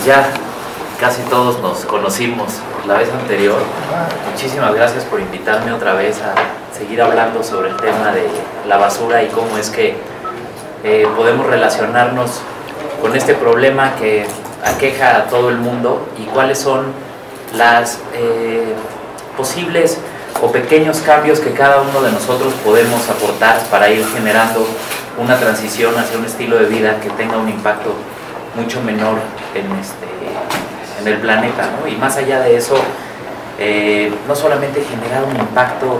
ya casi todos nos conocimos la vez anterior. Muchísimas gracias por invitarme otra vez a seguir hablando sobre el tema de la basura y cómo es que podemos relacionarnos con este problema que aqueja a todo el mundo y cuáles son las posibles o pequeños cambios que cada uno de nosotros podemos aportar para ir generando una transición hacia un estilo de vida que tenga un impacto mucho menor en el planeta, ¿no? Y más allá de eso, no solamente generar un impacto,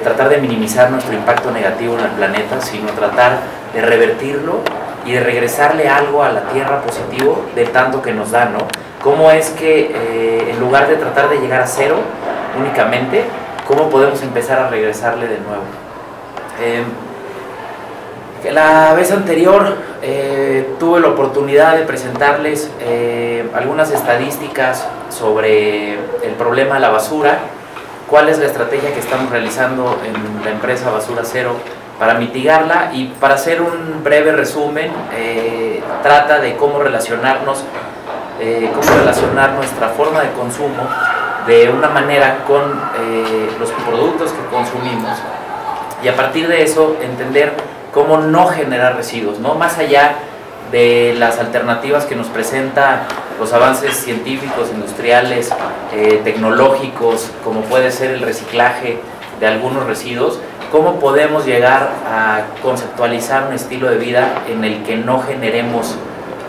tratar de minimizar nuestro impacto negativo en el planeta, sino tratar de revertirlo y de regresarle algo a la Tierra positivo de tanto que nos da, ¿no? Cómo es que en lugar de tratar de llegar a cero únicamente, cómo podemos empezar a regresarle de nuevo. La vez anterior tuve la oportunidad de presentarles algunas estadísticas sobre el problema de la basura, cuál es la estrategia que estamos realizando en la empresa Basura Cero para mitigarla, y para hacer un breve resumen, trata de cómo relacionar nuestra forma de consumo de una manera con los productos que consumimos, y a partir de eso entender cómo no generar residuos, ¿no? Más allá de las alternativas que nos presenta los avances científicos, industriales, tecnológicos, como puede ser el reciclaje de algunos residuos, cómo podemos llegar a conceptualizar un estilo de vida en el que no generemos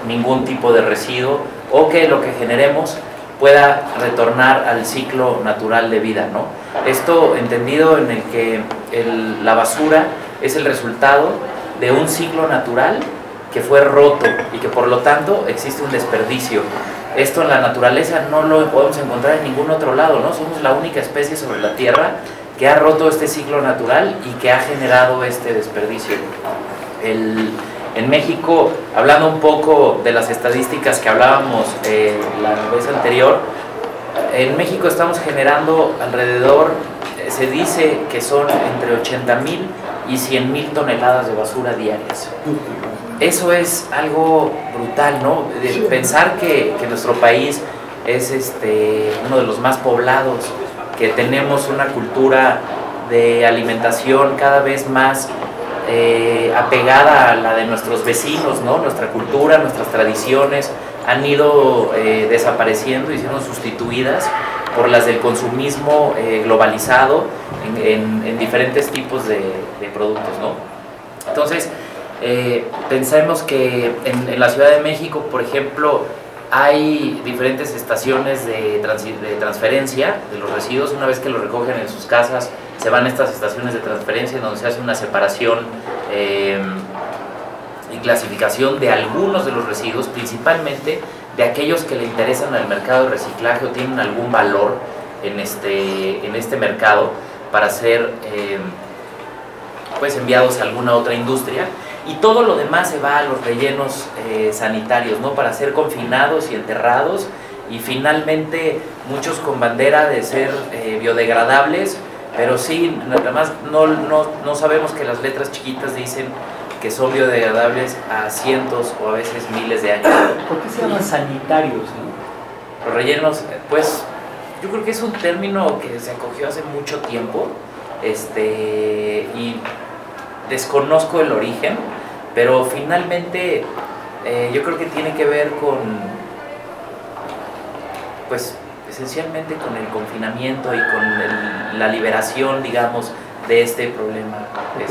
ningún tipo de residuo, o que lo que generemos pueda retornar al ciclo natural de vida, ¿no? Esto entendido en el que la basura es el resultado de un ciclo natural que fue roto y que por lo tanto existe un desperdicio. Esto en la naturaleza no lo podemos encontrar en ningún otro lado, ¿no? Somos la única especie sobre la Tierra que ha roto este ciclo natural y que ha generado este desperdicio. En México, hablando un poco de las estadísticas que hablábamos la vez anterior, en México estamos generando alrededor, se dice que son entre 80,000 y 100,000 toneladas de basura diarias. Eso es algo brutal, ¿no? De pensar que nuestro país es uno de los más poblados, que tenemos una cultura de alimentación cada vez más apegada a la de nuestros vecinos, ¿no? Nuestra cultura, nuestras tradiciones han ido desapareciendo y siendo sustituidas por las del consumismo globalizado en diferentes tipos de productos, ¿no? Entonces, pensemos que en la Ciudad de México, por ejemplo, hay diferentes estaciones de transferencia de los residuos. Una vez que los recogen en sus casas, se van a estas estaciones de transferencia donde se hace una separación y clasificación de algunos de los residuos, principalmente de aquellos que le interesan al mercado de reciclaje o tienen algún valor en este mercado para ser pues enviados a alguna otra industria, y todo lo demás se va a los rellenos sanitarios, ¿no? Para ser confinados y enterrados, y finalmente muchos con bandera de ser biodegradables, pero sí, además no sabemos que las letras chiquitas dicen que son biodegradables a cientos o a veces miles de años. ¿Por qué se llaman sanitarios, no? Los rellenos, pues yo creo que es un término que se acogió hace mucho tiempo, y desconozco el origen, pero finalmente yo creo que tiene que ver con, pues esencialmente con el confinamiento y con la liberación, digamos, de este problema.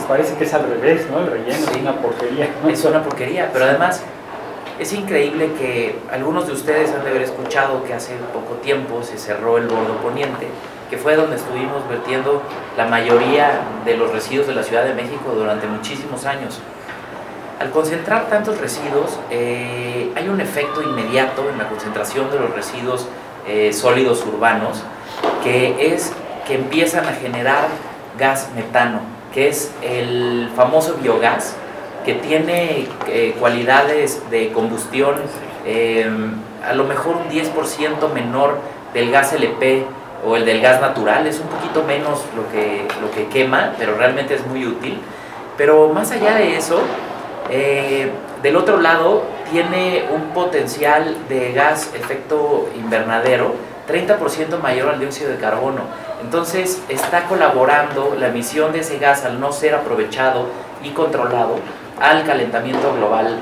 Parece que es al revés, ¿no? El relleno sí, es una porquería, ¿no? Es una porquería, pero además es increíble que algunos de ustedes han de haber escuchado que hace poco tiempo se cerró el Bordo Poniente, que fue donde estuvimos vertiendo la mayoría de los residuos de la Ciudad de México durante muchísimos años. Al concentrar tantos residuos, hay un efecto inmediato en la concentración de los residuos sólidos urbanos, que es que empiezan a generar gas metano, que es el famoso biogás, que tiene cualidades de combustión a lo mejor un 10% menor del gas LP o el del gas natural. Es un poquito menos lo que quema, pero realmente es muy útil. Pero más allá de eso, del otro lado tiene un potencial de gas efecto invernadero 30% mayor al dióxido de carbono. Entonces está colaborando la emisión de ese gas, al no ser aprovechado y controlado, al calentamiento global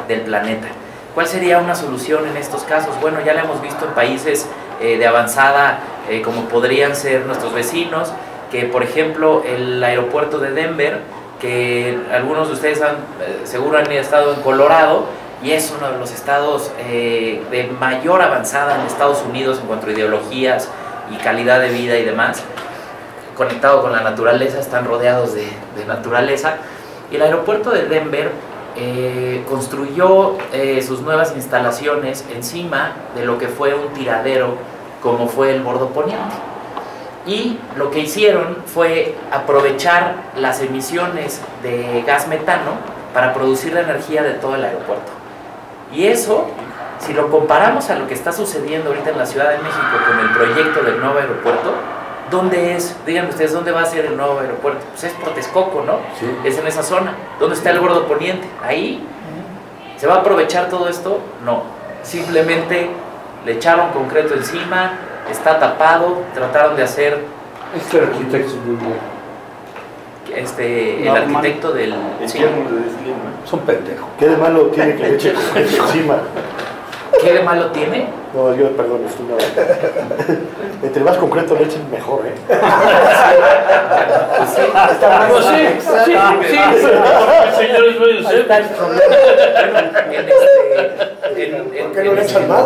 del planeta. ¿Cuál sería una solución en estos casos? Bueno, ya la hemos visto en países de avanzada, como podrían ser nuestros vecinos, que por ejemplo el aeropuerto de Denver, que algunos de ustedes seguro han estado en Colorado, y es uno de los estados de mayor avanzada en Estados Unidos en cuanto a ideologías y calidad de vida y demás, conectado con la naturaleza, están rodeados de naturaleza. Y el aeropuerto de Denver construyó sus nuevas instalaciones encima de lo que fue un tiradero como fue el Bordo Poniente. Y lo que hicieron fue aprovechar las emisiones de gas metano para producir la energía de todo el aeropuerto. Y eso, si lo comparamos a lo que está sucediendo ahorita en la Ciudad de México con el proyecto del nuevo aeropuerto, ¿dónde es? Díganme ustedes, ¿dónde va a ser el nuevo aeropuerto? Pues es por Texcoco, ¿no? Sí. Es en esa zona. ¿Dónde está el Bordo Poniente? Ahí. ¿Se va a aprovechar todo esto? No. Simplemente le echaron concreto encima, está tapado, trataron de hacer... Este arquitecto es muy bueno. El arquitecto del... Sí. Son pendejos. ¿Qué de malo tiene que le eche concreto encima? ¿Qué de malo tiene? No, yo, perdón, estoy no. Entre más concreto le echen, mejor, ¿eh? Pues sí, Señores, voy a hacer. Está el problema. ¿Por qué no le echan más?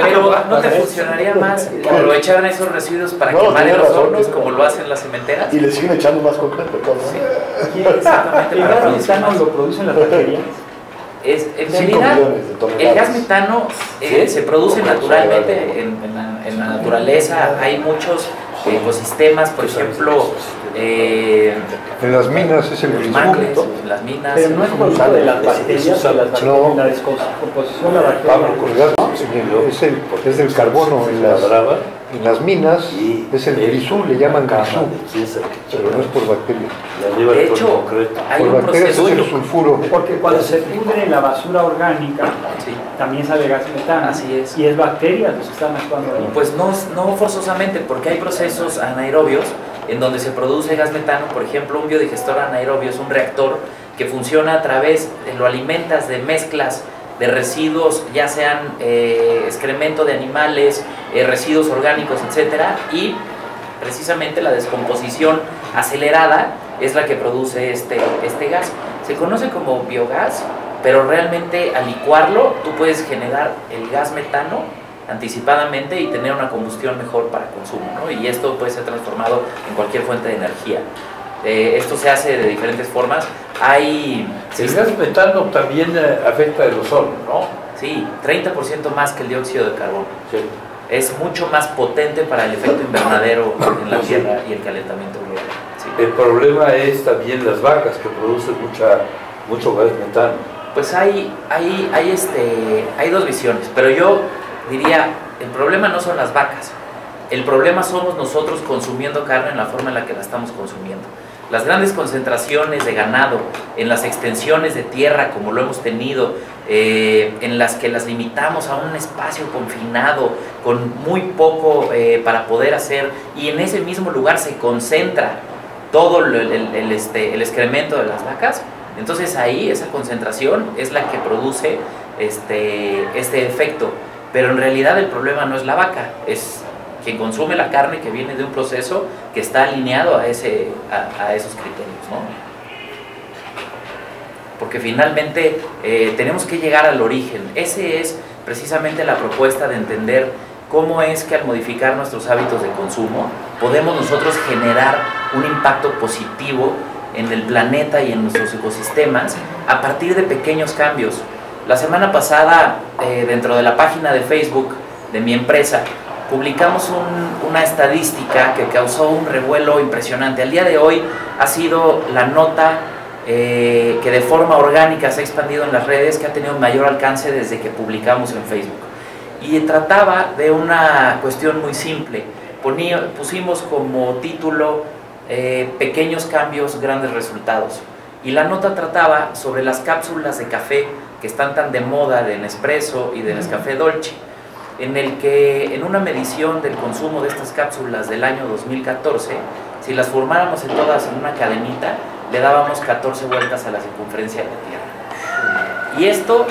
Pero ¿no te funcionaría más que aprovecharan esos residuos para quemar en los hornos como lo hacen las cementeras? Y le siguen echando más concreto todo, ¿no? Sí, exactamente. ¿El Para gas producir metano más. lo producen las bacterias? En 5 realidad, millones de toneladas. el gas metano se produce naturalmente en la naturaleza. Hay muchos ecosistemas, por ejemplo, En las minas es el los grisú. mangles, en las minas. Pero no es producto de las bacterias, de las No. bacterias, la descomposición de la Pablo, bacteria. con gas, es el carbono en las minas, es el grisú, le llaman grisú, pero no es por bacterias. De hecho, hay Por un bacterias es proceso. el sulfuro. Porque cuando se pudre la basura orgánica, Sí. también sale gas metano. Así es. Y es bacterias los que están actuando ahí. Pues no forzosamente, porque hay procesos anaerobios en donde se produce gas metano. Por ejemplo, un biodigestor anaerobio es un reactor que funciona a través, lo alimentas de mezclas de residuos, ya sean excremento de animales, residuos orgánicos, etcétera, y precisamente la descomposición acelerada es la que produce este gas. Se conoce como biogás, pero realmente al licuarlo tú puedes generar el gas metano anticipadamente y tener una combustión mejor para consumo, ¿no? Y esto puede ser transformado en cualquier fuente de energía. Esto se hace de diferentes formas. Hay... El gas metano también afecta el ozono, ¿no? Sí, 30% más que el dióxido de carbono. Sí. Es mucho más potente para el efecto invernadero en la Tierra y el calentamiento global. Sí. El problema es también las vacas que producen mucho gas metano. Pues hay dos visiones, pero yo diría, el problema no son las vacas, el problema somos nosotros consumiendo carne en la forma en la que la estamos consumiendo. Las grandes concentraciones de ganado en las extensiones de tierra como lo hemos tenido, en las que las limitamos a un espacio confinado con muy poco para poder hacer, y en ese mismo lugar se concentra todo el excremento de las vacas. Entonces ahí esa concentración es la que produce este efecto, pero en realidad el problema no es la vaca, es quien consume la carne que viene de un proceso que está alineado a esos criterios, ¿no? Porque finalmente tenemos que llegar al origen. Esa es precisamente la propuesta de entender cómo es que al modificar nuestros hábitos de consumo podemos nosotros generar un impacto positivo en el planeta y en nuestros ecosistemas a partir de pequeños cambios. La semana pasada, dentro de la página de Facebook de mi empresa, publicamos una estadística que causó un revuelo impresionante. Al día de hoy ha sido la nota que de forma orgánica se ha expandido en las redes, que ha tenido mayor alcance desde que publicamos en Facebook. Y trataba de una cuestión muy simple. Pusimos como título pequeños cambios, grandes resultados. y la nota trataba sobre las cápsulas de café que están tan de moda de Nespresso y de Nescafé Dolce, en el que en una medición del consumo de estas cápsulas del año 2014, si las formáramos en todas en una cadenita, le dábamos 14 vueltas a la circunferencia de la Tierra. Y esto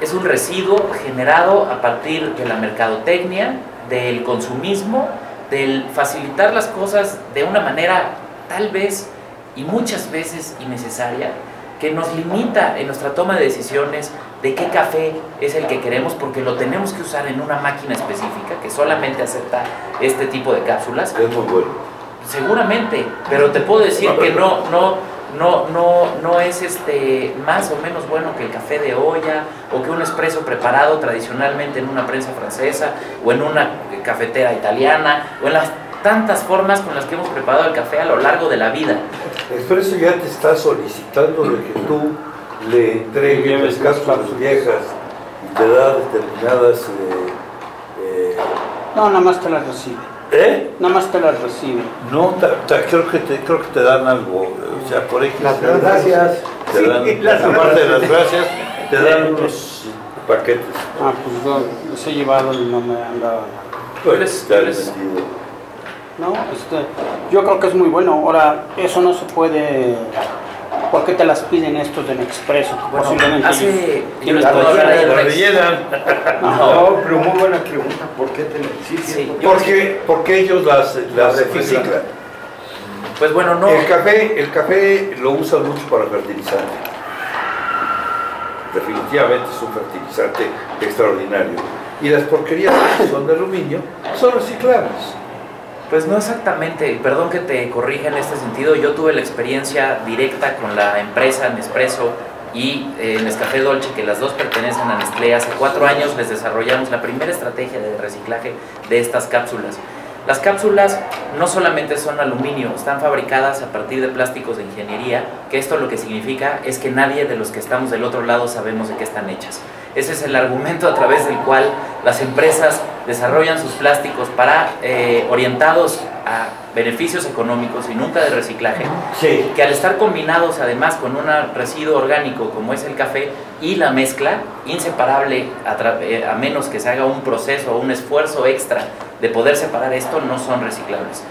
es un residuo generado a partir de la mercadotecnia, del consumismo, del facilitar las cosas de una manera tal vez y muchas veces innecesaria, que nos limita en nuestra toma de decisiones de qué café es el que queremos, porque lo tenemos que usar en una máquina específica que solamente acepta este tipo de cápsulas. Es muy bueno. Seguramente, pero te puedo decir que no es más o menos bueno que el café de olla o que un espresso preparado tradicionalmente en una prensa francesa o en una cafetera italiana o en las tantas formas con las que hemos preparado el café a lo largo de la vida. Expreso ya te está solicitando de que tú le entregues las cápsulas viejas y te da determinadas... No, nada más te las recibe. ¿Eh? Nada más te las recibe. No, creo que te dan algo, o sea, por ahí Las gracias. te dan, aparte de las gracias, te dan unos paquetes. Ah, pues yo los he llevado y no me han dado nada. Pues te han vendido. No, yo creo que es muy bueno. Ahora, eso no se puede... ¿Por qué te las piden estos del Expreso? Bueno, posiblemente yo les la puedo hablar de La Rex. rellenan. No, pero muy buena pregunta. ¿Por qué te lo Sí, Porque ellos las reciclan. Pues bueno, no. El café lo usan mucho para fertilizante. Definitivamente es un fertilizante extraordinario. Y las porquerías que son de aluminio son reciclables. Pues no exactamente, perdón que te corrija en este sentido, yo tuve la experiencia directa con la empresa Nespresso y Nescafé Dolce, que las dos pertenecen a Nestlé. Hace 4 años les desarrollamos la primera estrategia de reciclaje de estas cápsulas. Las cápsulas no solamente son aluminio, están fabricadas a partir de plásticos de ingeniería, que esto lo que significa es que nadie de los que estamos del otro lado sabemos de qué están hechas. Ese es el argumento a través del cual las empresas desarrollan sus plásticos para orientados a beneficios económicos y nunca de reciclaje, Sí. que al estar combinados además con un residuo orgánico como es el café y la mezcla, inseparable a menos que se haga un proceso o un esfuerzo extra de poder separar esto, no son reciclables.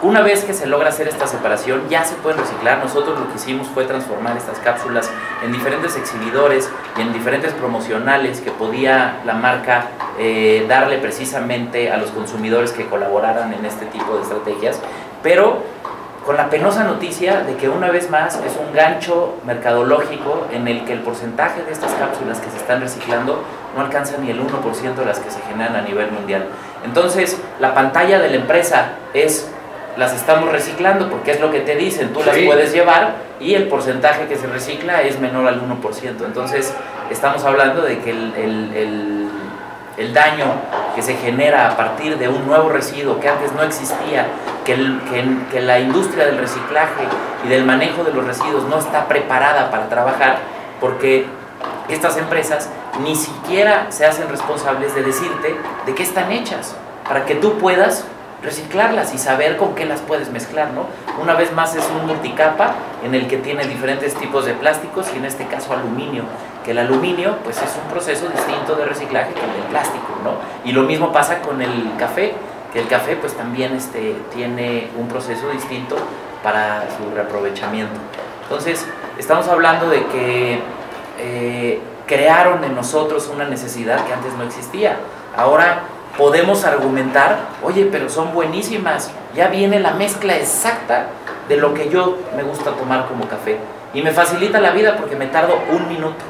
Una vez que se logra hacer esta separación, ya se pueden reciclar. Nosotros lo que hicimos fue transformar estas cápsulas en diferentes exhibidores y en diferentes promocionales que podía la marca darle precisamente a los consumidores que colaboraran en este tipo de estrategias, pero con la penosa noticia de que una vez más es un gancho mercadológico en el que el porcentaje de estas cápsulas que se están reciclando no alcanza ni el 1% de las que se generan a nivel mundial. Entonces, la pantalla de la empresa es: las estamos reciclando, porque es lo que te dicen, tú las puedes llevar y el porcentaje que se recicla es menor al 1%. Entonces, estamos hablando de que el daño que se genera a partir de un nuevo residuo que antes no existía, que la industria del reciclaje y del manejo de los residuos no está preparada para trabajar, porque estas empresas ni siquiera se hacen responsables de decirte de qué están hechas, para que tú puedas reciclarlas y saber con qué las puedes mezclar, ¿no? Una vez más es un multicapa en el que tiene diferentes tipos de plásticos y en este caso aluminio, que el aluminio pues es un proceso distinto de reciclaje que el plástico, ¿no? Y lo mismo pasa con el café, que el café pues también tiene un proceso distinto para su reaprovechamiento. Entonces estamos hablando de que crearon en nosotros una necesidad que antes no existía. Ahora podemos argumentar: oye, pero son buenísimas, ya viene la mezcla exacta de lo que yo me gusta tomar como café y me facilita la vida porque me tardo 1 minuto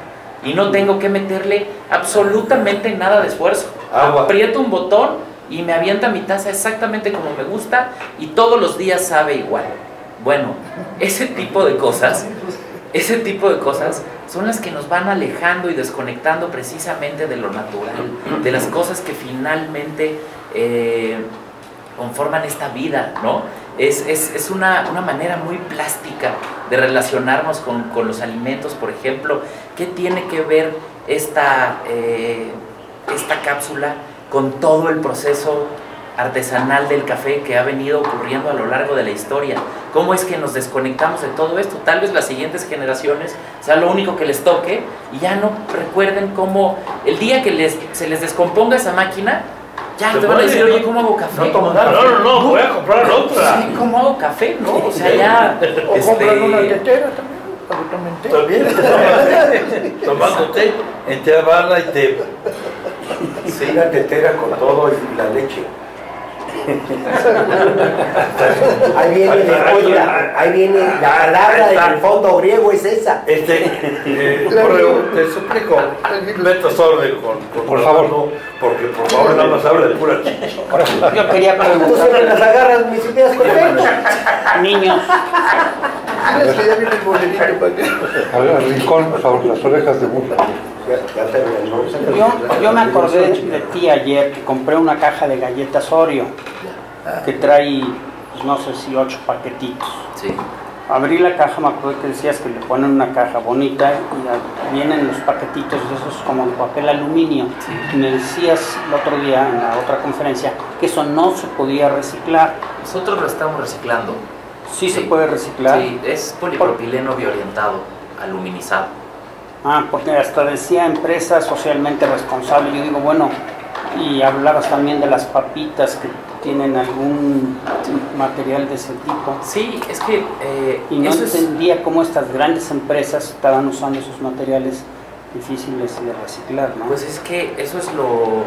y no tengo que meterle absolutamente nada de esfuerzo. Aprieto un botón y me avienta mi taza exactamente como me gusta y todos los días sabe igual. Bueno, ese tipo de cosas son las que nos van alejando y desconectando precisamente de lo natural, de las cosas que finalmente conforman esta vida, ¿no? Es una manera muy plástica de relacionarnos con los alimentos, por ejemplo. ¿Qué tiene que ver esta cápsula con todo el proceso artesanal del café que ha venido ocurriendo a lo largo de la historia. ¿Cómo es que nos desconectamos de todo esto? Tal vez las siguientes generaciones sea lo único que les toque y ya no recuerden cómo el día que se les descomponga esa máquina, ya te van a decir, oye, ¿cómo hago café? No, voy a comprar otra. Sí, ¿cómo hago café? ¿No? O sea, ya... O compran una tetera también. También, tomando té en té Habana y té. Sí, la tetera con todo y la leche. Ahí viene la palabra del fondo griego, es esa. Te suplico, metas orden por favor, no, porque por favor nada más habla de pura chicha. Yo quería Tú siempre preguntar, las agarras mis ideas con niños, al rincón, por favor, las orejas de burro. yo me acordé de ti ayer que compré una caja de galletas Oreo que trae, pues, no sé si 8 paquetitos. Sí. Abrí la caja, me acuerdo que decías que le ponen una caja bonita y vienen los paquetitos de esos como de papel aluminio. Y me decías el otro día en la otra conferencia que eso no se podía reciclar. Nosotros lo estamos reciclando. Sí se puede reciclar. Sí, es polipropileno biorientado, aluminizado. Porque hasta decía empresa socialmente responsable. Yo digo, bueno, y hablabas también de las papitas que tienen algún material de ese tipo. Sí, es que... y no entendía cómo estas grandes empresas estaban usando esos materiales difíciles de reciclar, ¿no? Pues es que eso es lo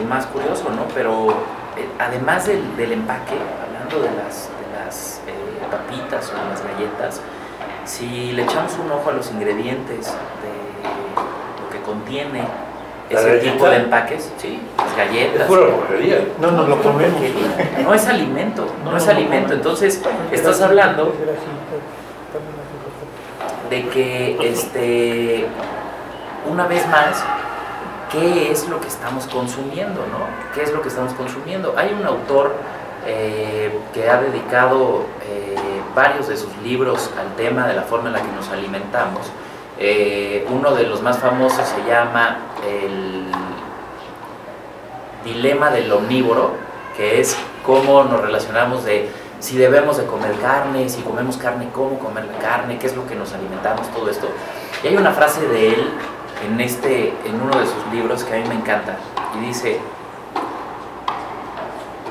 más curioso, ¿no? Pero además del empaque, hablando de las papitas o de las galletas, si le echamos un ojo a los ingredientes de lo que contiene ese tipo de empaques, sí, las galletas. Es pura porquería. No nos lo comemos. No es alimento, no es alimento. Entonces, estás hablando de que, una vez más, ¿qué es lo que estamos consumiendo, no? ¿Qué es lo que estamos consumiendo? Hay un autor que ha dedicado varios de sus libros al tema de la forma en la que nos alimentamos. Uno de los más famosos se llama El dilema del omnívoro, que es cómo nos relacionamos de si debemos de comer carne, si comemos carne, cómo comer la carne, qué es lo que nos alimentamos, todo esto. Y hay una frase de él en uno de sus libros que a mí me encanta, y dice: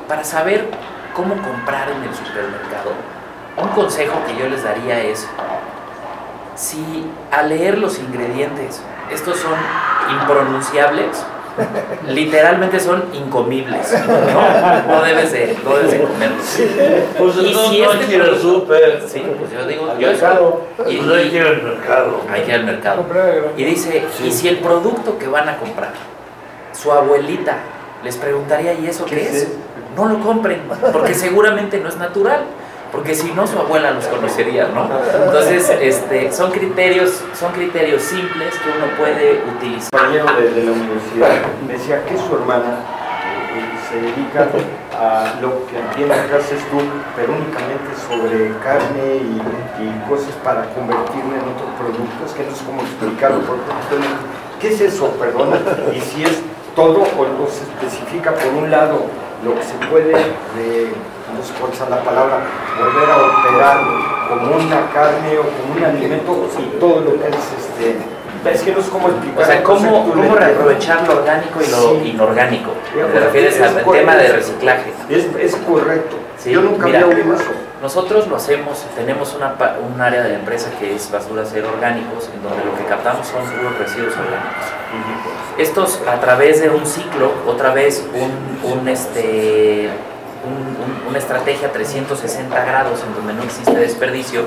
para saber cómo comprar en el supermercado, un consejo que yo les daría es, si al leer los ingredientes estos son impronunciables, literalmente son incomibles, no debes de comerlos. Pues Y no, si no este quiero el producto- súper. Sí, pues yo digo, Al yo mercado. y No hay que ir al mercado. hay que ir al mercado. Y dice, Sí. y si el producto que van a comprar, su abuelita les preguntaría, ¿y eso qué es? No lo compren, porque seguramente no es natural, porque si no su abuela los conocería, ¿no? Entonces, son criterios simples que uno puede utilizar. Compañero de la universidad me decía que su hermana se dedica a lo que entiendo que haces tú, pero únicamente sobre carne y cosas para convertirlo en otros productos, que no sé cómo explicarlo, porque ¿qué es eso, perdona? Y si es todo o se especifica por un lado lo que se puede, no sé cuál es la palabra, volver a operar como una carne o como un alimento y todo lo que es que no sé cómo explicar. O sea, ¿cómo reaprovechar lo orgánico y lo inorgánico? ¿Te refieres al tema de reciclaje? Es correcto. Sí, Yo nunca mira, había oído eso. Nosotros lo hacemos, tenemos un área de la empresa que es basura cero orgánicos, en donde lo que captamos son puros residuos orgánicos. Estos, a través de un ciclo, otra vez una estrategia 360 grados en donde no existe desperdicio,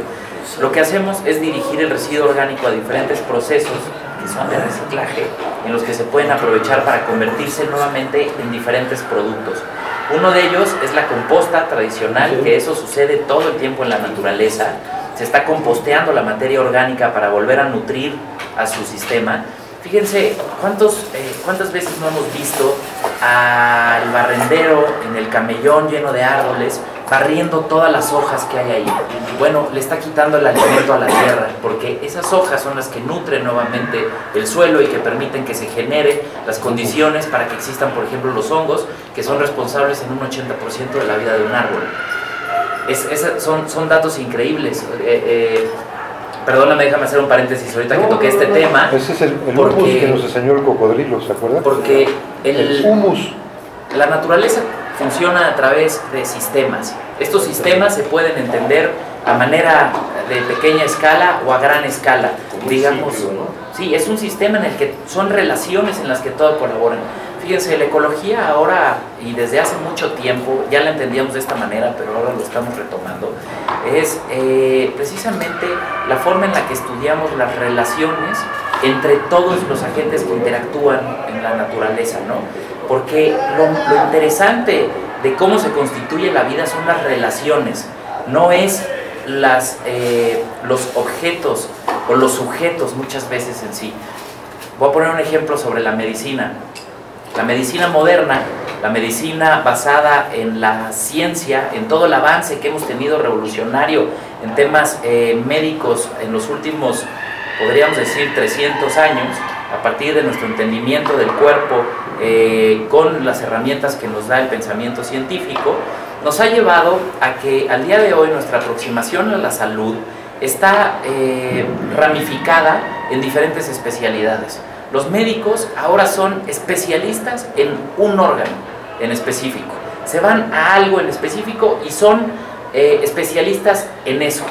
lo que hacemos es dirigir el residuo orgánico a diferentes procesos que son de reciclaje, en los que se pueden aprovechar para convertirse nuevamente en diferentes productos. Uno de ellos es la composta tradicional, que eso sucede todo el tiempo en la naturaleza. Se está composteando la materia orgánica para volver a nutrir a su sistema. Fíjense, ¿cuántas veces no hemos visto al barrendero en el camellón lleno de árboles barriendo todas las hojas que hay ahí. Bueno, le está quitando el alimento a la tierra, porque esas hojas son las que nutren nuevamente el suelo y que permiten que se generen las condiciones para que existan, por ejemplo, los hongos, que son responsables en un 80% de la vida de un árbol. Son datos increíbles. Perdóname, déjame hacer un paréntesis ahorita que toqué este tema. Ese es el humus que nos enseñó el cocodrilo, ¿se acuerdan? Porque el humus. La naturaleza funciona a través de sistemas. Estos sistemas se pueden entender a manera de pequeña escala o a gran escala, digamos. Sí, es un sistema en el que son relaciones en las que todos colaboran. Fíjense, la ecología ahora, y desde hace mucho tiempo, ya la entendíamos de esta manera, pero ahora lo estamos retomando, es precisamente la forma en la que estudiamos las relaciones entre todos los agentes que interactúan en la naturaleza, ¿no? Porque lo interesante de cómo se constituye la vida son las relaciones, no es los objetos o los sujetos muchas veces en sí. Voy a poner un ejemplo sobre la medicina. La medicina moderna, la medicina basada en la ciencia, en todo el avance que hemos tenido revolucionario en temas médicos en los últimos, podríamos decir, 300 años, a partir de nuestro entendimiento del cuerpo, con las herramientas que nos da el pensamiento científico, nos ha llevado a que al día de hoy nuestra aproximación a la salud está ramificada en diferentes especialidades. Los médicos ahora son especialistas en un órgano en específico. Se van a algo en específico y son especialistas en eso.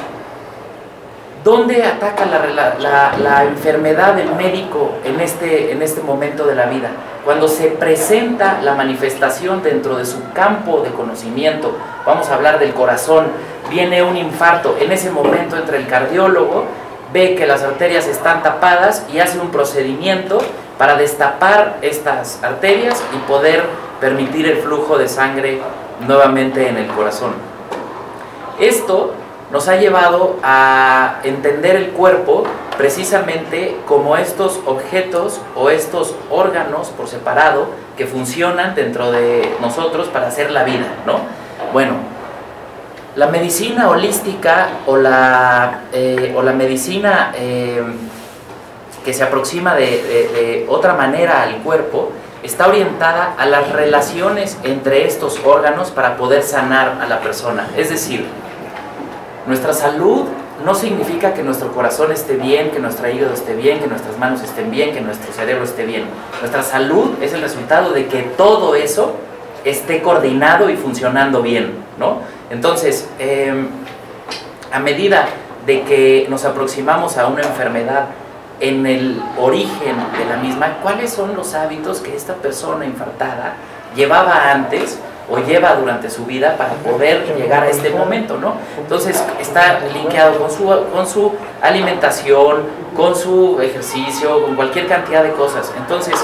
¿Dónde ataca la enfermedad del médico en este momento de la vida? Cuando se presenta la manifestación dentro de su campo de conocimiento, vamos a hablar del corazón, viene un infarto, en ese momento entra el cardiólogo, ve que las arterias están tapadas y hace un procedimiento para destapar estas arterias y poder permitir el flujo de sangre nuevamente en el corazón. Esto nos ha llevado a entender el cuerpo precisamente como estos objetos o estos órganos por separado que funcionan dentro de nosotros para hacer la vida, ¿no? Bueno, la medicina holística o la medicina que se aproxima de otra manera al cuerpo está orientada a las relaciones entre estos órganos para poder sanar a la persona. Es decir, nuestra salud no significa que nuestro corazón esté bien, que nuestro hígado esté bien, que nuestras manos estén bien, que nuestro cerebro esté bien. Nuestra salud es el resultado de que todo eso esté coordinado y funcionando bien, ¿no? Entonces, a medida de que nos aproximamos a una enfermedad en el origen de la misma, ¿cuáles son los hábitos que esta persona infartada llevaba antes o lleva durante su vida para poder llegar a este momento, ¿no? Entonces está linkeado con su alimentación, con su ejercicio, con cualquier cantidad de cosas. Entonces,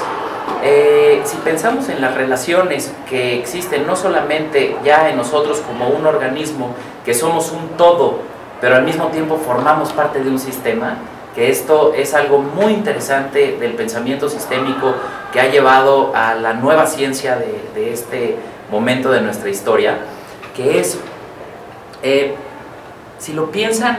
si pensamos en las relaciones que existen no solamente ya en nosotros como un organismo, que somos un todo, pero al mismo tiempo formamos parte de un sistema, que esto es algo muy interesante del pensamiento sistémico que ha llevado a la nueva ciencia de este momento de nuestra historia, que es, si lo piensan,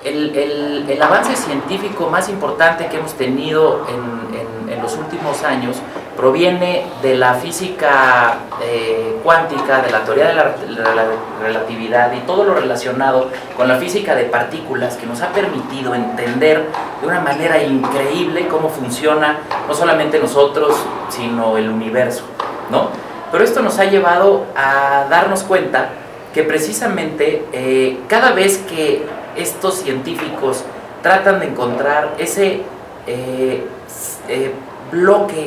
el avance científico más importante que hemos tenido en los últimos años proviene de la física cuántica, de la teoría de la relatividad y todo lo relacionado con la física de partículas, que nos ha permitido entender de una manera increíble cómo funciona no solamente nosotros, sino el universo, ¿no? Pero esto nos ha llevado a darnos cuenta que precisamente cada vez que estos científicos tratan de encontrar ese bloque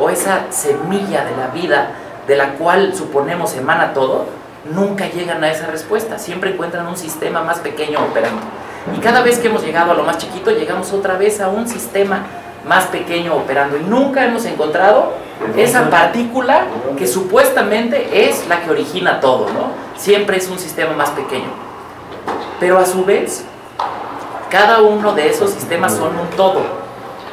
o esa semilla de la vida de la cual suponemos emana todo, nunca llegan a esa respuesta, siempre encuentran un sistema más pequeño operando. Y cada vez que hemos llegado a lo más chiquito, llegamos otra vez a un sistema más pequeño operando y nunca hemos encontrado esa partícula que supuestamente es la que origina todo, ¿no? Siempre es un sistema más pequeño. Pero a su vez, cada uno de esos sistemas son un todo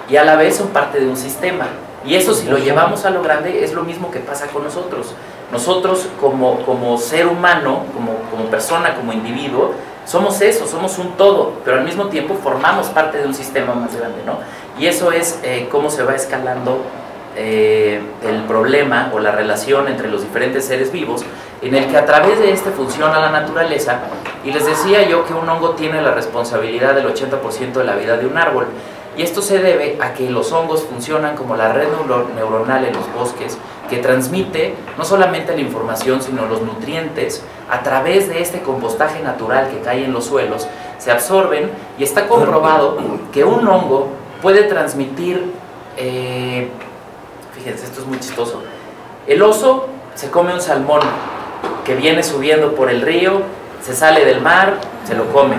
y a la vez son parte de un sistema. Y eso, si lo llevamos a lo grande, es lo mismo que pasa con nosotros. Nosotros como ser humano, como persona, como individuo, somos eso, somos un todo, pero al mismo tiempo formamos parte de un sistema más grande, ¿no? Y eso es cómo se va escalando el problema o la relación entre los diferentes seres vivos, en el que a través de este funciona la naturaleza. Y les decía yo que un hongo tiene la responsabilidad del 80% de la vida de un árbol, y esto se debe a que los hongos funcionan como la red neuronal en los bosques, que transmite no solamente la información, sino los nutrientes a través de este compostaje natural que cae en los suelos, se absorben, y está comprobado que un hongo puede transmitir, fíjense, esto es muy chistoso, el oso se come un salmón que viene subiendo por el río, se sale del mar, se lo come.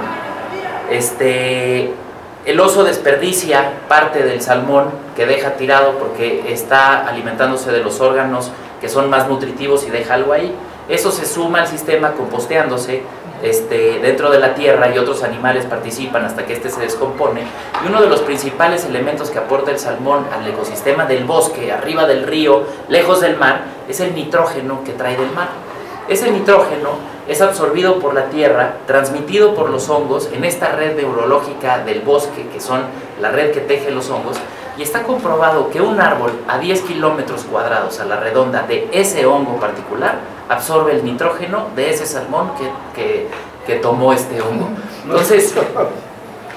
El oso desperdicia parte del salmón que deja tirado porque está alimentándose de los órganos que son más nutritivos y deja algo ahí. Eso se suma al sistema composteándose dentro de la tierra, y otros animales participan hasta que se descompone. Y uno de los principales elementos que aporta el salmón al ecosistema del bosque, arriba del río, lejos del mar, es el nitrógeno que trae del mar. Ese nitrógeno es absorbido por la tierra, transmitido por los hongos en esta red neurológica del bosque, que son la red que teje los hongos, y está comprobado que un árbol a 10 kilómetros cuadrados a la redonda de ese hongo particular absorbe el nitrógeno de ese salmón que tomó este hongo. Entonces,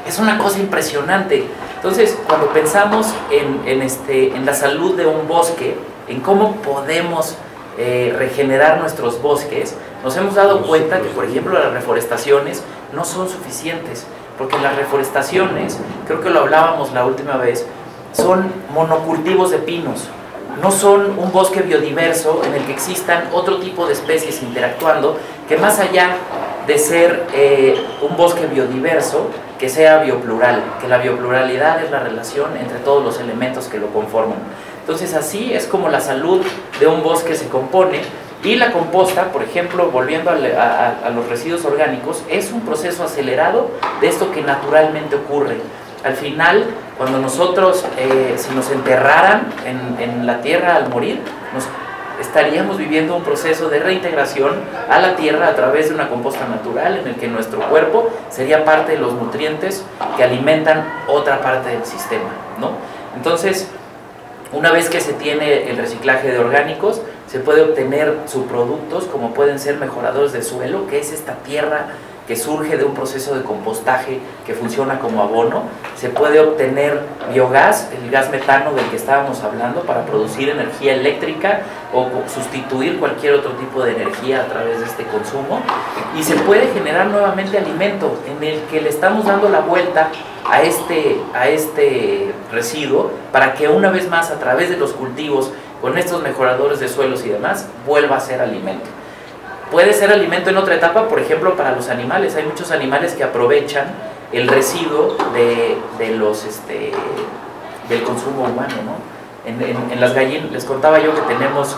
es una cosa impresionante. Entonces, cuando pensamos en la salud de un bosque, en cómo podemos regenerar nuestros bosques, nos hemos dado cuenta que, por ejemplo, las reforestaciones no son suficientes, porque las reforestaciones, creo que lo hablábamos la última vez, son monocultivos de pinos, no son un bosque biodiverso en el que existan otro tipo de especies interactuando, que más allá de ser un bosque biodiverso, que sea bioplural, que la biopluralidad es la relación entre todos los elementos que lo conforman. Entonces así es como la salud de un bosque se compone. Y la composta, por ejemplo, volviendo a los residuos orgánicos, es un proceso acelerado de esto que naturalmente ocurre. Al final, cuando nosotros, si nos enterraran en la tierra al morir, estaríamos viviendo un proceso de reintegración a la tierra a través de una composta natural, en el que nuestro cuerpo sería parte de los nutrientes que alimentan otra parte del sistema, ¿no? Entonces, una vez que se tiene el reciclaje de orgánicos, se puede obtener subproductos como pueden ser mejoradores de suelo, que es esta tierra que surge de un proceso de compostaje que funciona como abono. Se puede obtener biogás, el gas metano del que estábamos hablando, para producir energía eléctrica o sustituir cualquier otro tipo de energía a través de este consumo. Y se puede generar nuevamente alimento, en el que le estamos dando la vuelta a este residuo, para que una vez más, a través de los cultivos, con estos mejoradores de suelos y demás, vuelva a ser alimento. Puede ser alimento en otra etapa, por ejemplo, para los animales. Hay muchos animales que aprovechan el residuo del consumo humano, ¿no? En las gallinas, les contaba yo que tenemos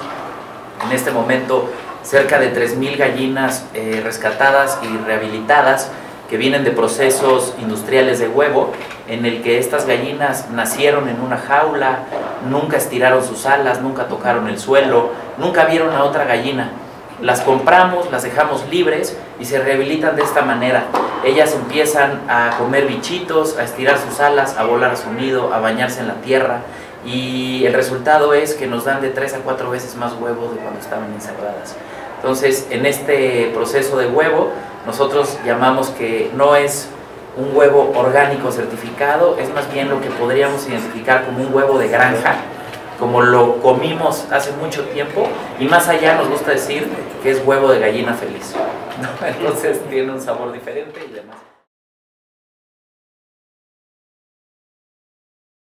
en este momento cerca de 3,000 gallinas rescatadas y rehabilitadas, que vienen de procesos industriales de huevo, en el que estas gallinas nacieron en una jaula, nunca estiraron sus alas, nunca tocaron el suelo, nunca vieron a otra gallina. Las compramos, las dejamos libres y se rehabilitan de esta manera. Ellas empiezan a comer bichitos, a estirar sus alas, a volar a su nido, a bañarse en la tierra, y el resultado es que nos dan de 3 a 4 veces más huevos de cuando estaban encerradas. Entonces, en este proceso de huevo, nosotros llamamos que no es un huevo orgánico certificado, es más bien lo que podríamos identificar como un huevo de granja, como lo comimos hace mucho tiempo, y más allá nos gusta decir que es huevo de gallina feliz, ¿no? Entonces tiene un sabor diferente y demás.